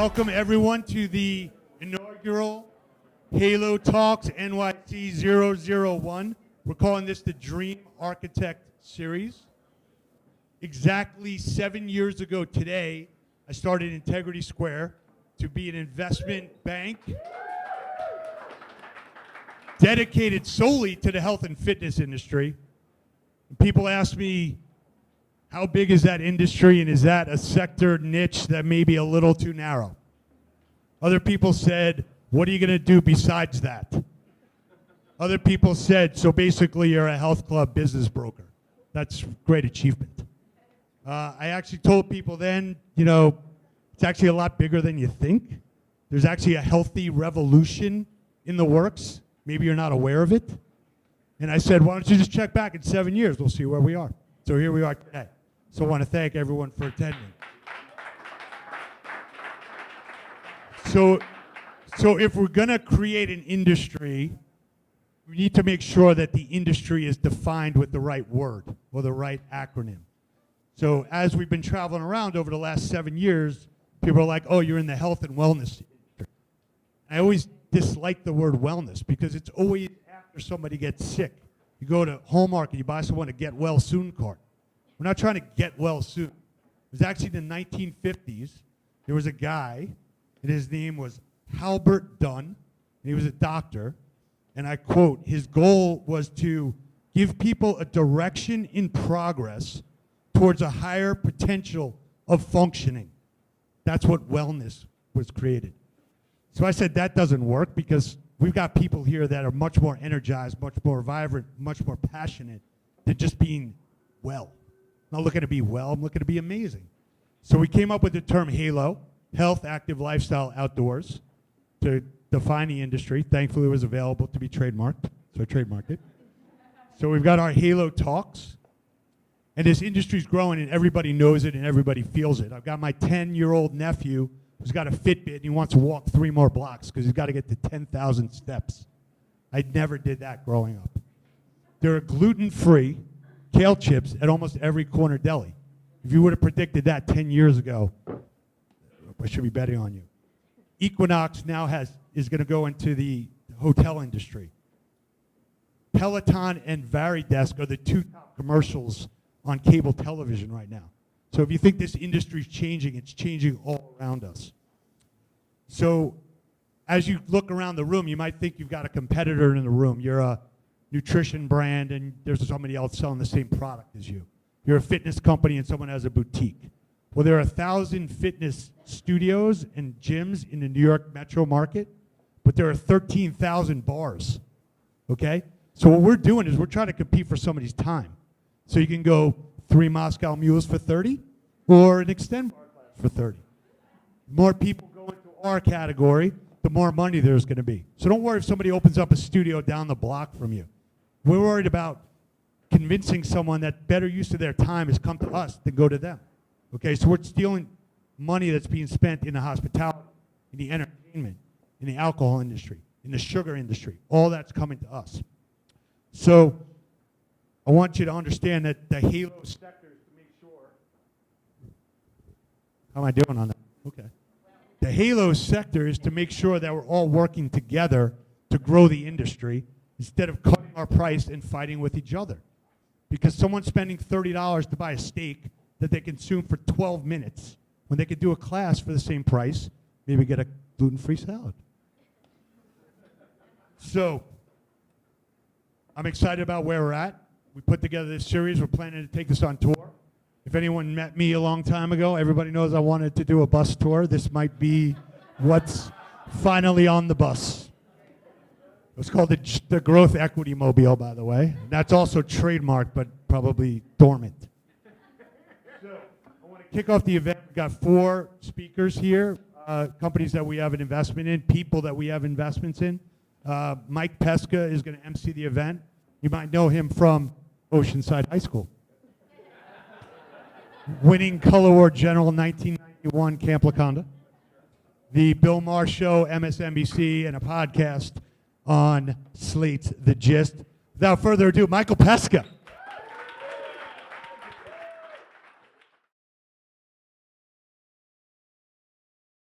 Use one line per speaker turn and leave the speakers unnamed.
welcome everyone to the inaugural HALO Talks NYC 001. We're calling this the Dream Architect Series. Exactly 7 years ago today, I started Integrity Square to be an investment bank dedicated solely to the health and fitness industry. People ask me, how big is that industry, and is that a sector niche that may be a little too narrow? Other people said, what are you going to do besides that? Other people said, so basically you're a health club business broker. That's great achievement. I actually told people then, it's actually a lot bigger than you think. There's actually a healthy revolution in the works. Maybe you're not aware of it. And I said, why don't you just check back in 7 years? We'll see where we are. So here we are today. So I want to thank everyone for attending. So if we're going to create an industry, we need to make sure that the industry is defined with the right word or the right acronym. So as we've been traveling around over the last 7 years, people are like, oh, you're in the health and wellness industry. I always dislike the word wellness because it's always after somebody gets sick. You go to Hallmark and you buy someone a get well soon card. We're not trying to get well soon. It was actually in the 1950s. There was a guy, and his name was Halbert Dunn, and he was a doctor, and I quote, his goal was to give people a direction in progress towards a higher potential of functioning. That's what wellness was created. So I said that doesn't work because we've got people here that are much more energized, much more vibrant, much more passionate than just being well. I'm not looking to be well, I'm looking to be amazing. So we came up with the term HALO, Health, Active, Lifestyle, Outdoors, to define the industry. Thankfully it was available to be trademarked, so I trademarked it. So we've got our HALO Talks, and this industry's growing and everybody knows it and everybody feels it. I've got my 10-year-old nephew who's got a Fitbit and he wants to walk 3 more blocks because he's got to get to 10,000 steps. I never did that growing up. There are gluten-free kale chips at almost every corner deli. If you would have predicted that 10 years ago, I should be betting on you. Equinox now is going to go into the hotel industry. Peloton and Varidesk are the 2 top commercials on cable television right now. So if you think this industry is changing, it's changing all around us. So as you look around the room, you might think you've got a competitor in the room. You're a nutrition brand and there's somebody else selling the same product as you. You're a fitness company and someone has a boutique. Well, there are 1,000 fitness studios and gyms in the New York metro market, but there are 13,000 bars, okay? So what we're doing is we're trying to compete for somebody's time. So you can go 3 Moscow Mules for 30 or an Xtend Barre class for 30. The more people go into our category, the more money there's going to be. So don't worry if somebody opens up a studio down the block from you. We're worried about convincing someone that better use of their time is come to us than go to them. Okay, so we're stealing money that's being spent in the hospitality, in the entertainment, in the alcohol industry, in the sugar industry. All that's coming to us. So I want you to understand that the HALO sector is to make sure. How am I doing on that? Okay. The HALO sector is to make sure that we're all working together to grow the industry instead of cutting our price and fighting with each other. Because someone's spending $30 to buy a steak that they consume for 12 minutes when they could do a class for the same price, maybe get a gluten-free salad. So I'm excited about where we're at. We put together this series. We're planning to take this on tour. If anyone met me a long time ago, everybody knows I wanted to do a bus tour. This might be what's finally on the bus. It's called the Growth Equity Mobile, by the way. That's also trademarked, but probably dormant. So I want to kick off the event. We've got 4 speakers here, companies that we have an investment in, people that we have investments in. Mike Pesca is going to MC the event. You might know him from Oceanside High School. Winning Color War General 1991 Camp Laconda. The Bill Maher Show, MSNBC, and a podcast on Slate's The Gist. Without further ado, Michael Pesca.